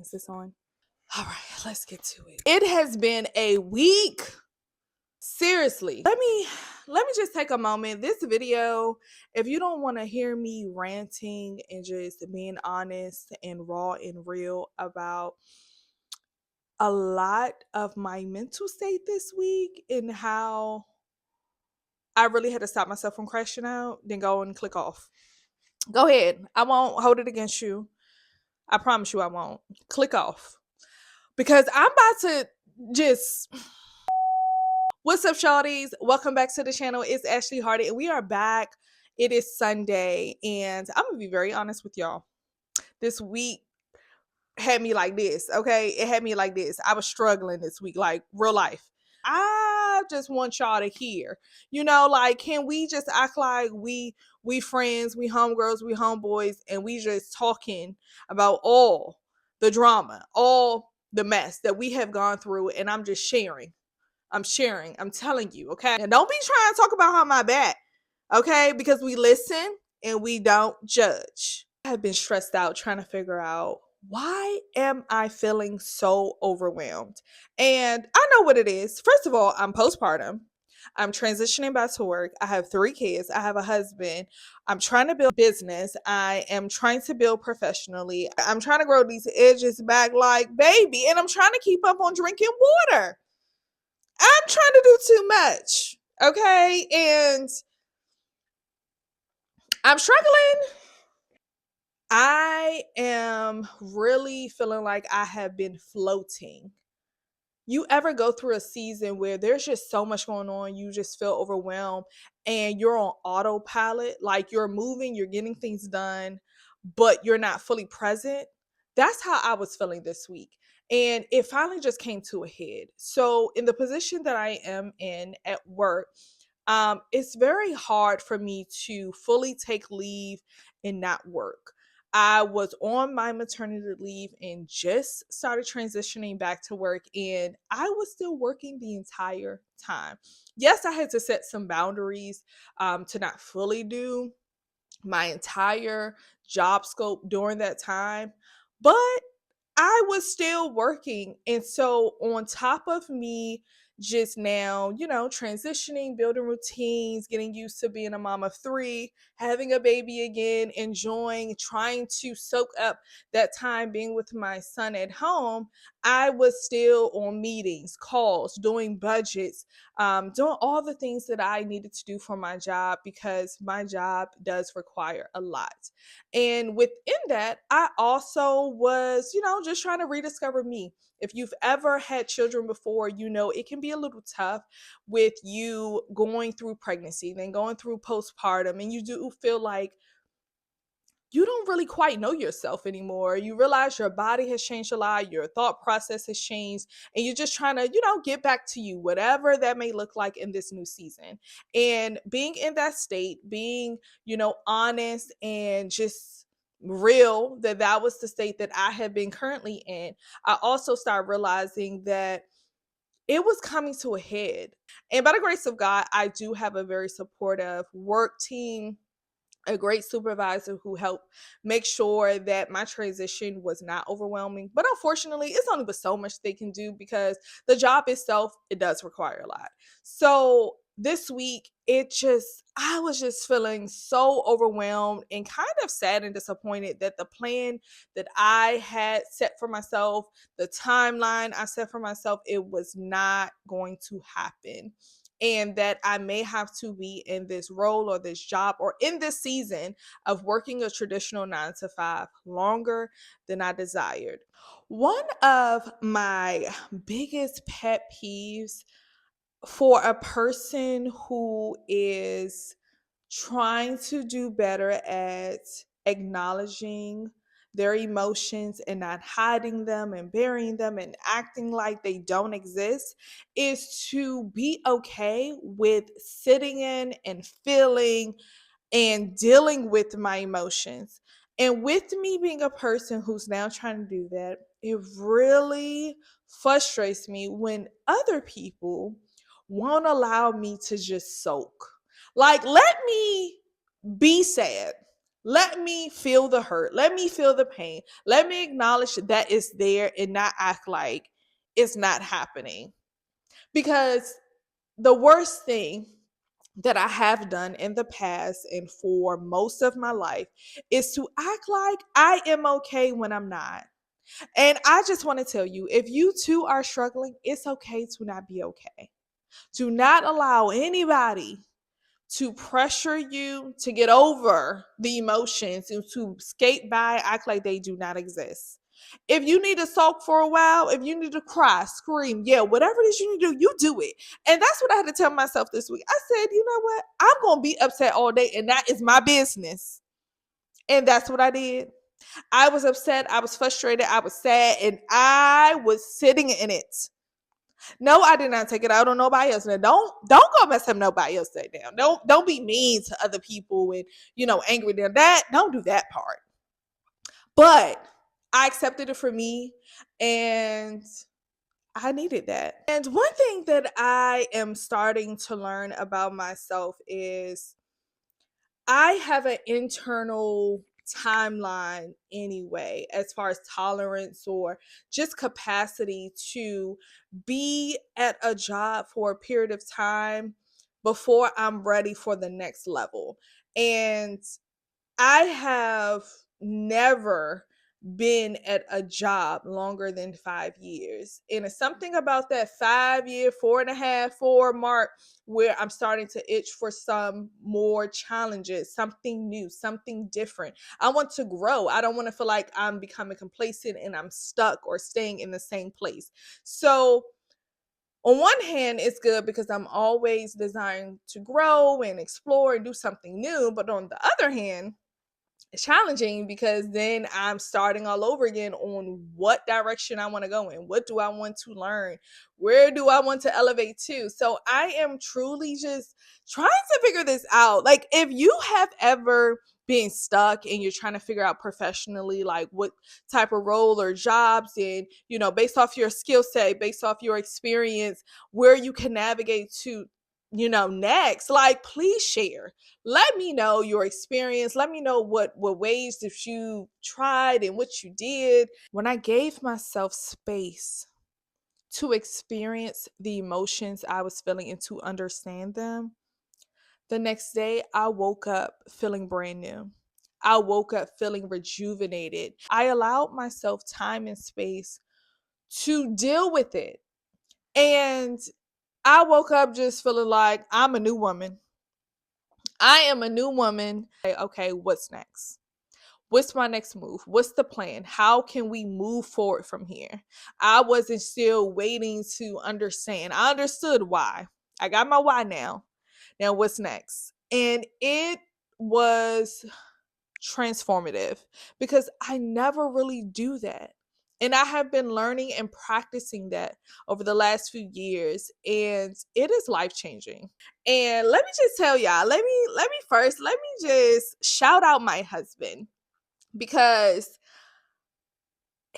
Is this on? All right, let's get to it. It has been a week. Seriously. Let me just take a moment. This video, if you don't want to hear me ranting and just being honest and raw and real about a lot of my mental state this week and how I really had to stop myself from crashing out, then go and click off. Go ahead. I won't hold it against you. I promise you I won't. Click off. Because I'm about to just... What's up, shawties? Welcome back to the channel. It's Ashley Hardy, and we are back. It is Sunday, and I'm gonna be very honest with y'all. This week had me like this, okay? It had me like this. I was struggling this week, like real life. I just want y'all to hear, like, can we just act like we friends, we homegirls, we homeboys, and we just talking about all the drama, all the mess that we have gone through, and I'm just sharing. I'm telling you, okay? And don't be trying to talk about how my back, okay? Because we listen and we don't judge. I have been stressed out trying to figure out, why am I feeling so overwhelmed? And I know what it is. First of all, I'm postpartum. I'm transitioning back to work. I have 3 kids. I have a husband. I'm trying to build business. I am trying to build professionally. I'm trying to grow these edges back like baby. And I'm trying to keep up on drinking water. I'm trying to do too much, okay? And I'm struggling. I am really feeling like I have been floating. You ever go through a season where there's just so much going on, you just feel overwhelmed and you're on autopilot, like you're moving, you're getting things done, but you're not fully present? That's how I was feeling this week. And it finally just came to a head. So in the position that I am in at work, it's very hard for me to fully take leave and not work. I was on my maternity leave and just started transitioning back to work, and I was still working the entire time. Yes, I had to set some boundaries to not fully do my entire job scope during that time, but I was still working. And so on top of me just now, transitioning, building routines, getting used to being a mom of 3, having a baby again, enjoying, trying to soak up that time being with my son at home, I was still on meetings, calls, doing budgets, doing all the things that I needed to do for my job, because my job does require a lot. And within that, I also was, just trying to rediscover me. If you've ever had children before, it can be a little tough with you going through pregnancy, then going through postpartum, and you do feel like you don't really quite know yourself anymore. You realize your body has changed a lot, your thought process has changed, and you're just trying to, get back to you, whatever that may look like in this new season. And being in that state, being, honest and just real that was the state that I have been currently in, I also started realizing that it was coming to a head. And by the grace of God, I do have a very supportive work team, a great supervisor who helped make sure that my transition was not overwhelming. But unfortunately, it's only but so much they can do, because the job itself, it does require a lot. So this week, I was just feeling so overwhelmed and kind of sad and disappointed that the plan that I had set for myself, the timeline I set for myself, it was not going to happen. And that I may have to be in this role or this job or in this season of working a traditional 9 to 5 longer than I desired. One of my biggest pet peeves for a person who is trying to do better at acknowledging their emotions and not hiding them and burying them and acting like they don't exist is to be okay with sitting in and feeling and dealing with my emotions. And with me being a person who's now trying to do that, it really frustrates me when other people won't allow me to just soak. Like, let me be sad. Let me feel the hurt. Let me feel the pain. Let me acknowledge that it's there and not act like it's not happening. Because the worst thing that I have done in the past and for most of my life is to act like I am okay when I'm not. And I just want to tell you, if you too are struggling, it's okay to not be okay. Do not allow anybody to pressure you to get over the emotions and to skate by, act like they do not exist. If you need to sulk for a while, if you need to cry, scream, yeah, whatever it is you need to do, you do it. And that's what I had to tell myself this week. I said, you know what? I'm going to be upset all day, and that is my business. And that's what I did. I was upset. I was frustrated. I was sad, and I was sitting in it. No, I did not take it out on nobody else. Now, don't go mess up nobody else day down. Don't be mean to other people and angry them. That don't do that part. But I accepted it for me, and I needed that. And one thing that I am starting to learn about myself is I have an internal timeline anyway, as far as tolerance or just capacity to be at a job for a period of time before I'm ready for the next level. And I have never been at a job longer than 5 years. And it's something about that 5 year, 4.5, 4 mark where I'm starting to itch for some more challenges, something new, something different. I want to grow. I don't want to feel like I'm becoming complacent and I'm stuck or staying in the same place. So, on one hand, it's good because I'm always desiring to grow and explore and do something new. But on the other hand, it's challenging because then I'm starting all over again on what direction I want to go in. What do I want to learn? Where do I want to elevate to? So I am truly just trying to figure this out. Like, if you have ever been stuck and you're trying to figure out professionally, like what type of role or jobs, and, based off your skill set, based off your experience, where you can navigate to, next, like, please share. Let me know your experience. Let me know what ways that you tried and what you did. When I gave myself space to experience the emotions I was feeling and to understand them, the next day I woke up feeling brand new. I woke up feeling rejuvenated. I allowed myself time and space to deal with it. And I woke up just feeling like I'm a new woman. I am a new woman. Okay, what's next? What's my next move? What's the plan? How can we move forward from here? I wasn't still waiting to understand. I understood why. I got my why now. Now, what's next? And it was transformative because I never really do that. And I have been learning and practicing that over the last few years, and it is life changing. And let me just tell y'all, let me just shout out my husband, because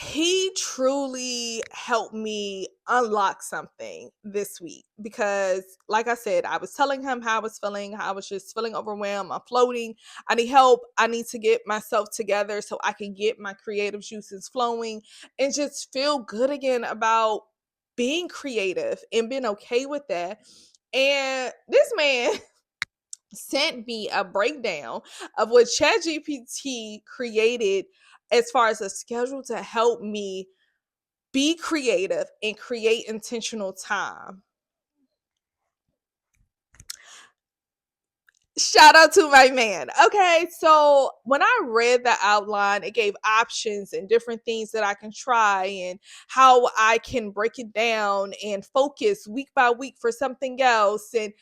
he truly helped me unlock something this week. Because, like I said, I was telling him how I was feeling, how I was just feeling overwhelmed, I'm floating, I need help, I need to get myself together so I can get my creative juices flowing and just feel good again about being creative and being okay with that. And this man sent me a breakdown of what ChatGPT created as far as a schedule to help me be creative and create intentional time. Shout out to my man. Okay, so when I read the outline, it gave options and different things that I can try and how I can break it down and focus week by week for something else. And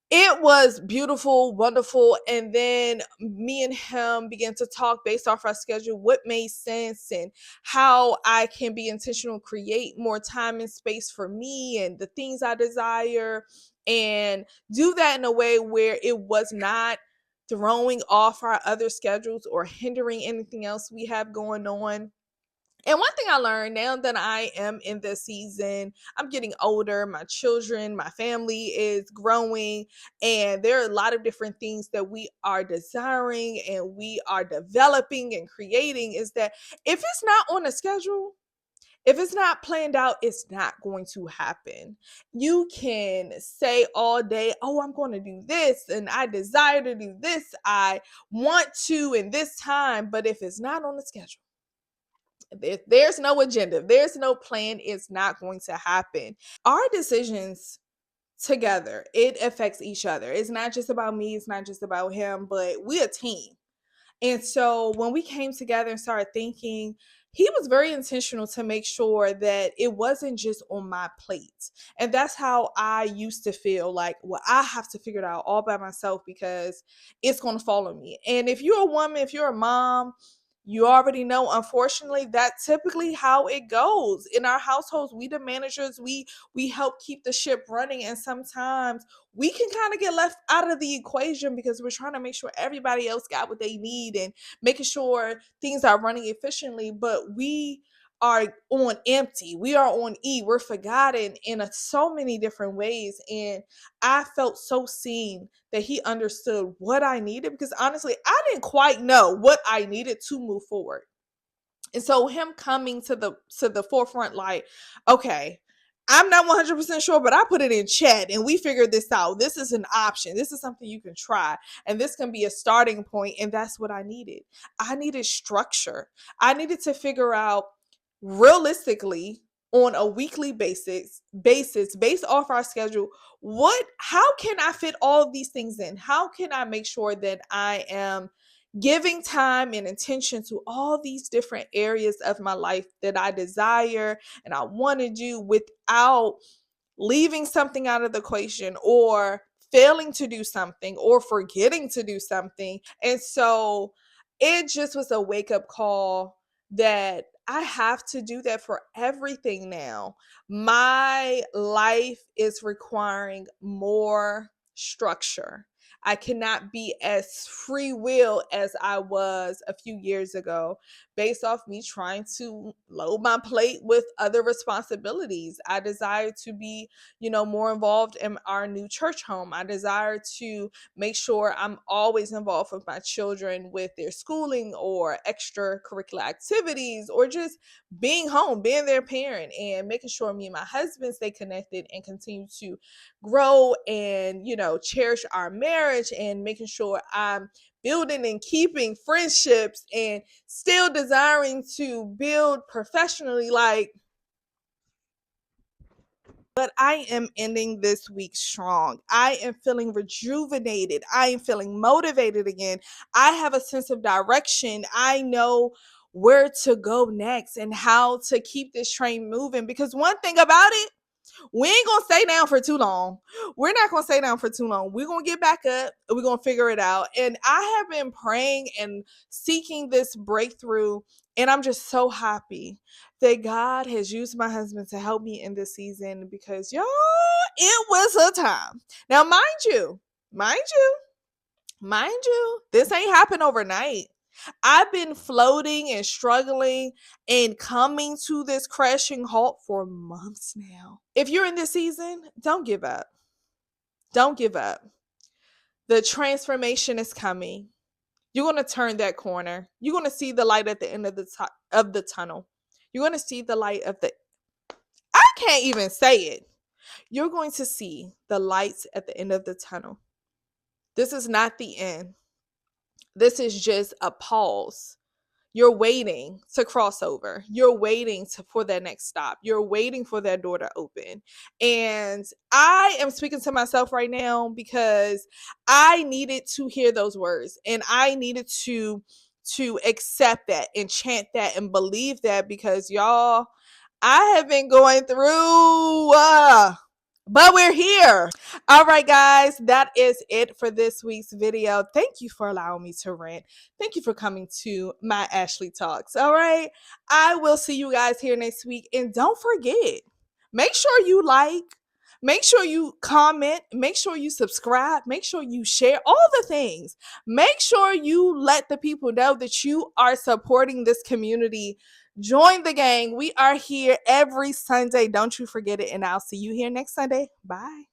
it was beautiful, wonderful. And then me and him began to talk based off our schedule, what made sense and how I can be intentional, create more time and space for me and the things I desire, and do that in a way where it was not throwing off our other schedules or hindering anything else we have going on. And one thing I learned now that I am in this season, I'm getting older, my children, my family is growing, and there are a lot of different things that we are desiring and we are developing and creating, is that if it's not on a schedule, if it's not planned out, it's not going to happen. You can say all day, oh, I'm going to do this and I desire to do this. I want to in this time. But if it's not on the schedule, if there's no agenda, if there's no plan, it's not going to happen. Our decisions together, it affects each other. It's not just about me, it's not just about him, but we a team. And so when we came together and started thinking, he was very intentional to make sure that it wasn't just on my plate. And that's how I used to feel like, well, I have to figure it out all by myself because it's going to fall on me. And if you're a woman, if you're a mom, you already know, unfortunately, that's typically how it goes in our households. We the managers, we help keep the ship running, and sometimes we can kind of get left out of the equation because we're trying to make sure everybody else got what they need and making sure things are running efficiently, but we are on empty, we are on E, we're forgotten in so many different ways. And I felt so seen that he understood what I needed, because honestly, I didn't quite know what I needed to move forward. And so him coming to the forefront, like, okay, I'm not 100% sure, but I put it in chat and we figured this out. This is an option. This is something you can try. And this can be a starting point. And that's what I needed. I needed structure. I needed to figure out realistically on a weekly basis based off our schedule, how can I fit all of these things in? How can I make sure that I am giving time and attention to all these different areas of my life that I desire and I want to do without leaving something out of the equation or failing to do something or forgetting to do something. And so it just was a wake up call that I have to do that for everything now. My life is requiring more structure. I cannot be as free will as I was a few years ago, based off me trying to load my plate with other responsibilities. I desire to be, more involved in our new church home. I desire to make sure I'm always involved with my children with their schooling or extracurricular activities, or just being home, being their parent, and making sure me and my husband stay connected and continue to grow and, cherish our marriage, and making sure I'm building and keeping friendships and still desiring to build professionally. But I am ending this week strong. I am feeling rejuvenated. I am feeling motivated again. I have a sense of direction. I know where to go next and how to keep this train moving. Because one thing about it, we ain't gonna stay down for too long. We're not gonna stay down for too long. We're gonna get back up and we're gonna figure it out. And I have been praying and seeking this breakthrough. And I'm just so happy that God has used my husband to help me in this season, because y'all, it was a time. Now, mind you, this ain't happened overnight. I've been floating and struggling and coming to this crashing halt for months now. If you're in this season, don't give up. Don't give up. The transformation is coming. You're going to turn that corner. You're going to see the light at the end of the tunnel. You're going to see the light of the I can't even say it. You're going to see the lights at the end of the tunnel. This is not the end. This is just a pause. You're waiting to cross over. You're waiting for that next stop. You're waiting for that door to open. And I am speaking to myself right now because I needed to hear those words, and I needed to accept that and chant that and believe that, because y'all, I have been going through but we're here. All right, guys, that is it for this week's video. Thank you for allowing me to rant. Thank you for coming to my Ashley Talks. All right, I will see you guys here next week. And don't forget, make sure you like, make sure you comment, make sure you subscribe, make sure you share all the things. Make sure you let the people know that you are supporting this community Join the gang. We are here every Sunday. Don't you forget it. And I'll see you here next Sunday. Bye.